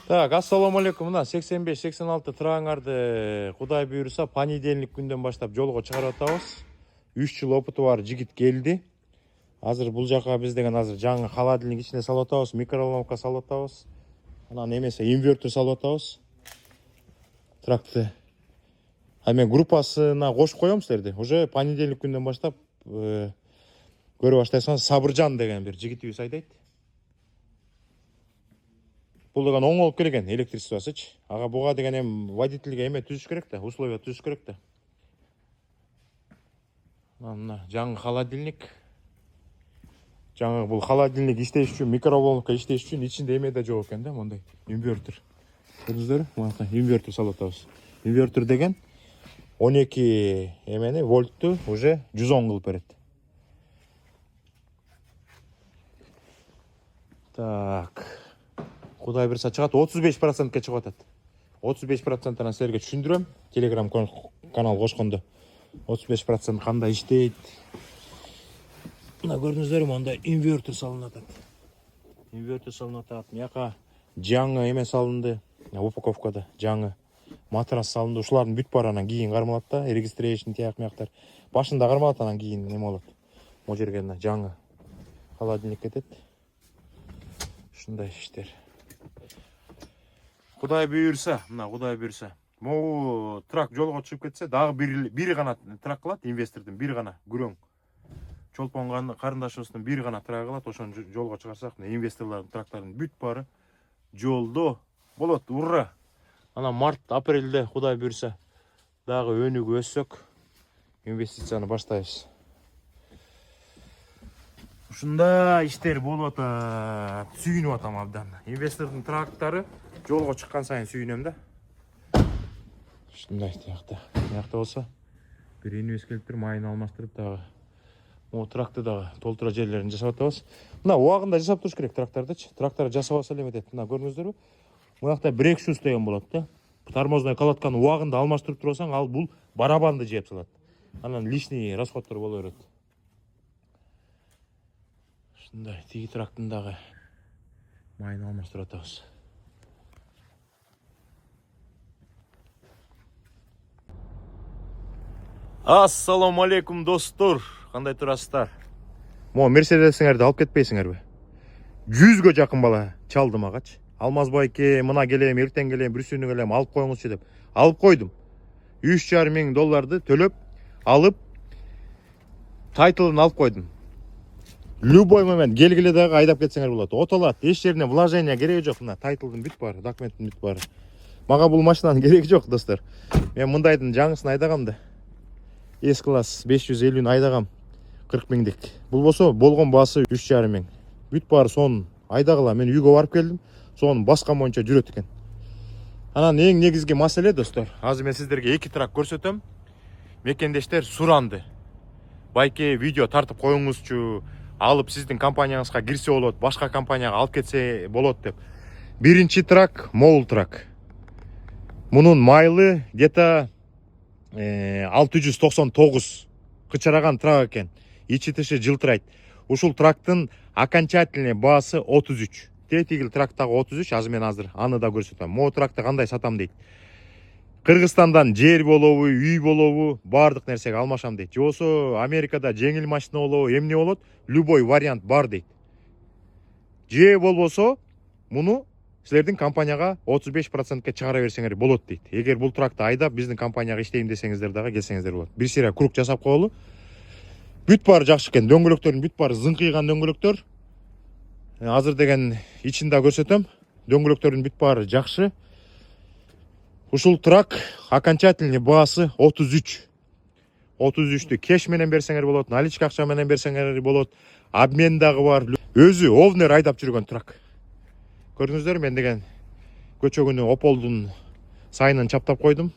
Так, ассаламу алейкум. Мына 85-86 траңарды Кудай буйруса понедельник күндөн баштап жолго чыгарып атабыз. 3 жыл опыты бар жигит келди. Азыр бул жака биз деген азыр жаңы холодильник ичине салып атабыз, микроволновка салып атабыз. Анан эмесе инвертор салып атабыз. Тракты. Мен группасына кошуп коем силерди. Уже понедельник күндөн баштап көрүп баштайсыңар. Сабыржан деген бир жигитибиз айдайт. Бул деген оң болуп келген электричествосычы. Ага буга деген эми водительге эме түзүш керек да, условия түзүш керек да. Мына жаңы холодильник. Жаңы бул холодильник иштеш үчүн, микроволновка иштеш үчүн ичинде эме да жок экен да, мондай инвертор. Көрдүңүздөрбү? Мына инвертор салып атабыз. Инвертор деген 12 эмени вольтту уже 110 кылып берет. Так. Кудай буйруса чыгат 35%ке чыгып атат. 35%-дан силерге түшүндүрөм. Telegram канал кошкондо 35% кандай иштейт. Мына көрдүңүздөрбү, мондай инвертор салынып атат. Инвертор салынып атат. Мияка жаңы эме салынды. Упаковкада жаңы матрас салынды. Ушулардын бүт баары анан кийин кармалат да, registration тияк мияктар. Башында кармалат, анан кийин эме болот. Могу жерге жаңы холодильник кетет. Ушундай иштер. Кудай буйруса, мына Кудай буйруса. Могу трак жолго чыгып кетсе, дагы бири гана трак кылат, инвестордун бири гана күрөң. Чолпон карындашыбыздын бири гана трак кылат, ошону жолго чыгарсак, инвесторлордун трактарынын бүт баары жолдо болот. Ура! Анан март, апрелде Кудай буйруса дагы өнүгүп өссөк, инвестицияны баштайбыз. Ушунда иштер болуп атат. Сүйүнүп атам абдан. Инвестордун трактары жолго чыккан сайын сүйүнөм да. Ушундай тиякта. Тиякта болсо бир инвест келип туруп, майын алмаштырып дагы могу тракты дагы толтура жерлерин жасап атабыз. Мына убагында жасап туруш керек трактардычы. Трактор жасабаса эле эметет. Мына көрдүңүздөрбү? Мунакта брейк шуз деген болот да. Тормозной колодканы убагында алмаштырып турсаң, ал бул барабанды жеп салат. Анан лишний расходтор боло берет. Ушундай тиги трактын дагы майын алмаштырып атабыз. Ассаламу алейкум достор. Кандай турасыздар? Могу Мерседесиңерди алып кетпейсиңерби? 100гө жакын бала чалды магачы. Алмазбайке, мына келем, эртең келем, бүрсүнү келем, алып коюңузчу деп. Алып койдум. $3,500 төлөп, алып, тайтылын алып койдум. Любой момент келгиле дагы айдап кетсеңер болот. Отолат, эч жерине вложение кереги жок. Мына тайтылдын бүт баары, документтин бүт баары. Мага бул машинанын кереги жок, достор. Мен мындайдын жаңысын айдагам да. S-класс 550-ні айдагам 40 миңдик. Бул болсо болгон баасы 3,5 миң. Бүт баары сонун айдагыла. Мен үйгө барып келдим. Сонун баскан боюнча жүрөт экен. Анан эң негизги маселе, достор, азыр мен сиздерге 2 трак көрсөтөм. Мекендештер суранды. Байке видео тартып коюңузчу, алып сиздин компанияңызга кирсе болот, башка компанияга алып кетсе болот деп. Биринчи трак Мол трак. Мунун майлы где-то 699 кычыраган трак экен. Ичи тышы жылтырайт. Ушул трактын окончательный баасы 33. Тетигил трактагы 33, азыр аны да көрсөтөм. Могу тракты кандай сатам дейт. Кыргызстандан жер болобу, үй болобу, бардык нерсеге алмашам дейт. Жосо Америкада жеңил машина болобу, эмне болот, любой вариант бар дейт. Же болбосо, муну силердин компанияга 35%ке чыгара берсеңер болот дейт. Эгер бул тракты айдап биздин компанияга иштейм десеңиздер дагы келсеңиздер болот. Бир сыйра круг жасап коелу. Бүт баары жакшы экен. Дөңгөлөктөрдүн бүт баары зыңкыйган дөңгөлөктөр. Азыр деген ичинде көрсөтөм. Дөңгөлөктөрдүн бүт баары жакшы. Ушул трак окончательный баасы 33. 33'tü кеш менен берсеңер болот, наличка акча менен берсеңер болот. Обмен дагы бар. Өзү овнер айдап жүргөн трак. Көрдүңүздөр, мен деген көчөгүнү Ополдун сайынын чаптап койдум.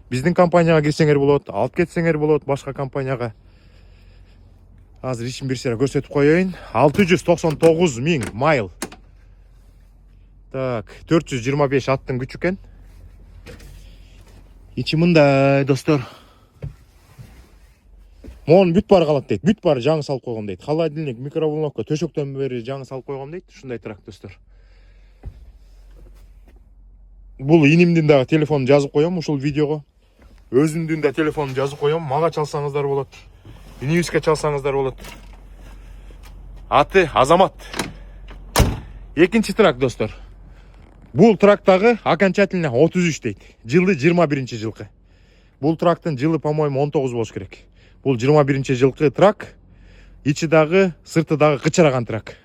Биздин компанияга кирсеңер болот, алып кетсеңер болот башка компанияга. Азыр ишин бир сыйра көрсөтүп коеюн. 699 миң майл. Так, 425 аттын күчү экен. Ичи мындай, достор. Монун бүт баары калат дейт. Бүт баары жаңы салып койгон дейт. Холодильник, микроволновка, төшөктөн бери жаңы салып койгон дейт. Ушундай трак, достор. бул инимдин дагы телефонун жазып коем ушул видеого. Өзүмдүн да телефонун жазып коем. Мага чалсаңыздар болот. Инибизге чалсаңыздар болот. Аты Азамат. Экинчи трак, достор. Бул трактагы окончательно 33 дейт. Жылы 21-жылкы. Бул трактын жылы, по-моему, 19 болуш керек. Бул 21-жылкы трак. Ичи дагы, сырты дагы кычыраган трак.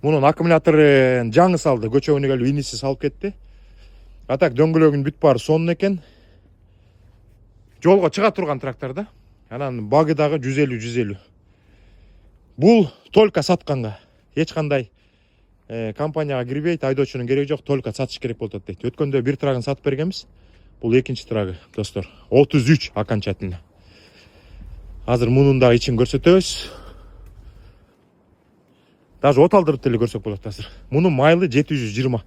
Мунун аккумуляторун жаңы салды. Көчөгүнү келип иниси салып кетти. Атак дөңгөлөгүн бүт баары сонун экен. Жолго чыга турган трактор да. Анан багы дагы 150-150. Бул только сатканга. Эч кандай компанияга кирбейт, айдоочунун кереги жок, только сатыш керек болот дейт. Өткөндө бир трагын сатып бергенбиз. Бул экинчи трагы, достор. 33 окончательно. Азыр мунун да ичин көрсөтөбүз. Даже от алдырып деле көрсөк болот азыр. Мунун майлы 720.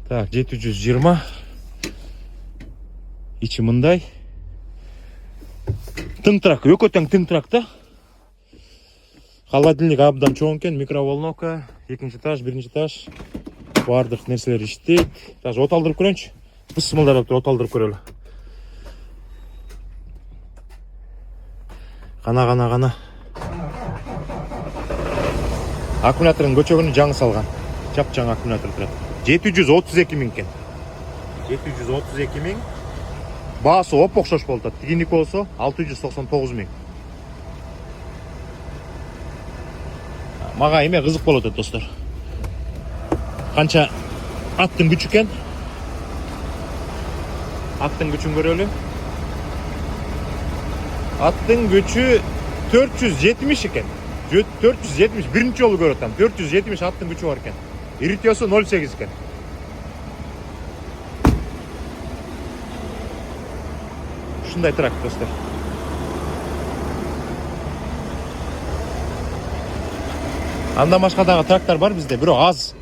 Так, 720. Ичи мындай. Тың трак, өкө тең тың трак да. Холодильник абдан чоң экен, микроволновка, экинчи этаж, биринчи этаж. Бардык нерселер иштейт. Даже от алдырып көрөйүнчү. Бысмылдап туруп от алдырып көрөлү. Гана. Аккумулятордун көчөгүнү жаңы салган. Жап-жаңы аккумулятор турат. 732 миң экен. 732 миң. Баасы оп-окшош болуп атат. Тигиники болсо 699 миң. Мага эме кызык болуп атат, достор. Канча аттын күчү экен? Аттын күчүн көрөлү. Аттын күчү 470 экен. 470, биринчи жолу көрүп атам. 470 аттын күчү бар экен. Иритиосу 0,8 экен. Ушундай трак, достор. Андан башка дагы трактор бар бизде, бирок аз.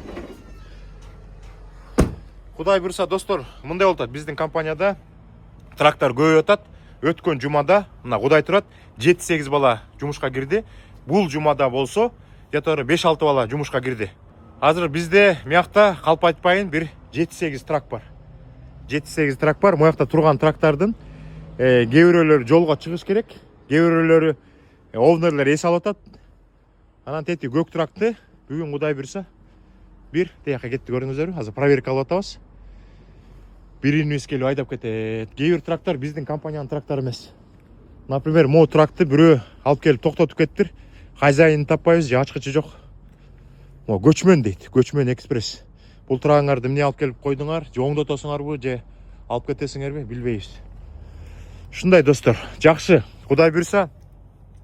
Кудай буйруса, достор, мындай болуп атат. Биздин компанияда трактор көбөйүп атат. Өткөн жумада, мына Кудай турат, 7-8 бала жумушка кирди. Бул жумада болсо, где-то 5-6 бала жумушка кирди. Азыр бизде мыякта калп айтпайын бир 7-8 трак бар. 7-8 трак бар. Мыякта турган трактардын кээ бирөөлөрү жолго чыгыш керек, кээ бирөөлөрү овнерлер эс алып атат. Анан тети көк тракты бүгүн Кудай буйруса бир тияка кетти, көрдүңүздөрбү? Азыр проверка алып атабыз. Биринибиз келип айдап кетет. Кээ бир трактор биздин компаниянын трактору эмес. Например, могу тракты бирөө алып келип токтотуп кетиптир. Хозяинин таппайбыз, же ачкычы жок. Могу көчмөн дейт, көчмөн экспресс. Бул трагыңарды эмне алып келип койдуңар, же оңдотосуңарбы, же алып кетесиңерби, билбейбиз. Ушундай, достор, жакшы. Кудай буйруса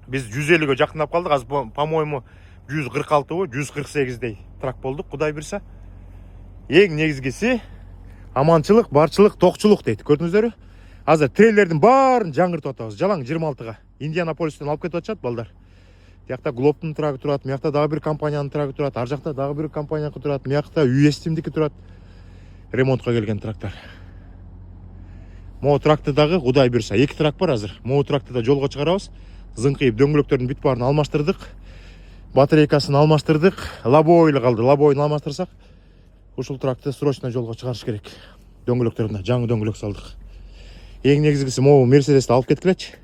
биз 150гө жакындап калдык. Азыр, по-моему, 146бы, 148дей трак болдук. Кудай буйруса. Эң негизгиси аманчылык, барчылык, токчулук дейт. Көрдүңүздөрбү? Азыр трейлердин баарын жаңыртып атабыз. Жалаң 26га. Индианаполистен алып кетип атышат балдар. Тиякта Глобтун трагы турат, мыякта дагы бир компаниянын трагы турат, ар жакта дагы бир компанияныкы турат, мыякта UST'мдики турат. Ремонтко келген трактор. Могу тракты дагы Кудай буйруса 2 трак бар азыр. Могу тракты да жолго чыгарабыз. Зыңкыйып дөңгөлөктөрдүн бүт баарын алмаштырдык. Батарейкасын алмаштырдык. Лобойлы калды. Лобойун алмаштырсак, ушул тракты срочно жолго чыгарыш керек. Дөңгөлөктөрүнө жаңы дөңгөлөк салдык. Эң негизгиси могу Мерседести алып кеткилечи.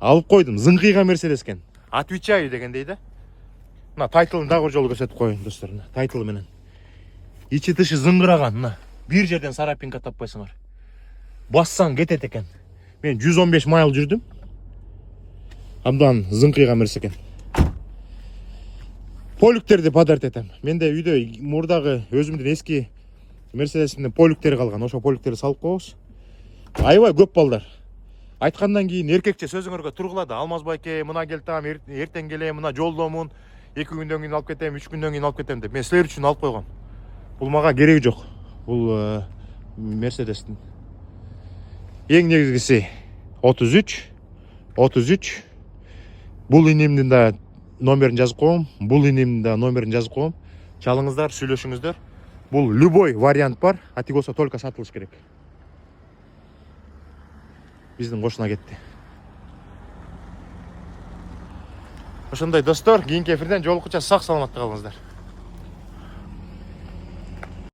Алып койдум. Зыңкыйга Мерседес экен. Отвечаю дегендей да. Мына тайтылын дагы жолу көрсөтүп коеюн, достор. Тайтылы менен. Ичи тышы зыңгыраган, мына. Бир жерден сарапинка таппайсыңар. Бассаң кетет экен. Мен 115 майл жүрдүм. Абдан зыңкыйга Мерседес экен. Полюктерди подарить этем. Менде үйдө мурдагы өзүмдүн эски Мерседесимдин полюктери калган. Ошо полюктерди салып коебуз. Аябай көп балдар. Айткандан кийин эркекче сөзүңөргө тургула да. Алмаз байке, мына келтам, эртең келем, мына жолдомун, 2 күндөн кийин алып кетем, 3 күндөн кийин алып кетем деп. Мен силер үчүн алып койгом. Бул мага кереги жок. Бул Мерседестин. Эң негизгиси 33. Бул инимдин да номерин жазып коем. Бул инимдин да номерин жазып коем. Чалыңыздар, сүйлөшүңүздөр. Бул любой вариант бар. Атигосо только сатылыш керек. Биздин кошуна кетти. Ошондой, достор, кийинки эфирден жолуккуча сак саламатта калыңыздар.